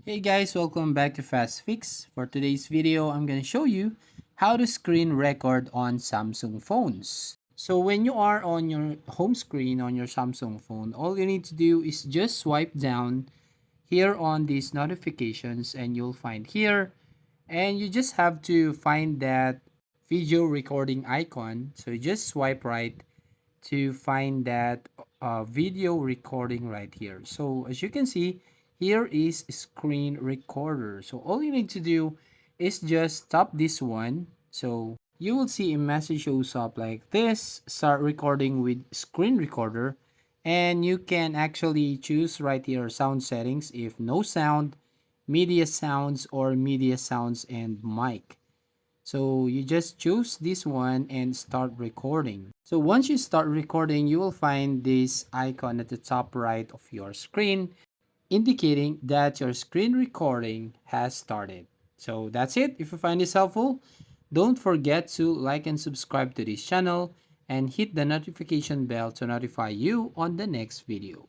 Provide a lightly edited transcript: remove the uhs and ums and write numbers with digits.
Hey guys, welcome back to Fast Fix. For today's video, I'm going to show you how to screen record on Samsung phones. So when you are on your home screen on your Samsung phone, all you need to do is just swipe down here on these notifications and you'll find here, and you just have to find that video recording icon. So you just swipe right to find that video recording right here. So as you can see, here is screen recorder. So all you need to do is just tap this one. So you will see a message shows up like this: start recording with screen recorder. And you can actually choose right here sound settings, if no sound, media sounds, or media sounds and mic. So you just choose this one and start recording. So once you start recording, you will find this icon at the top right of your screen, indicating that your screen recording has started. So that's it. If you find this helpful, don't forget to like and subscribe to this channel and hit the notification bell to notify you on the next video.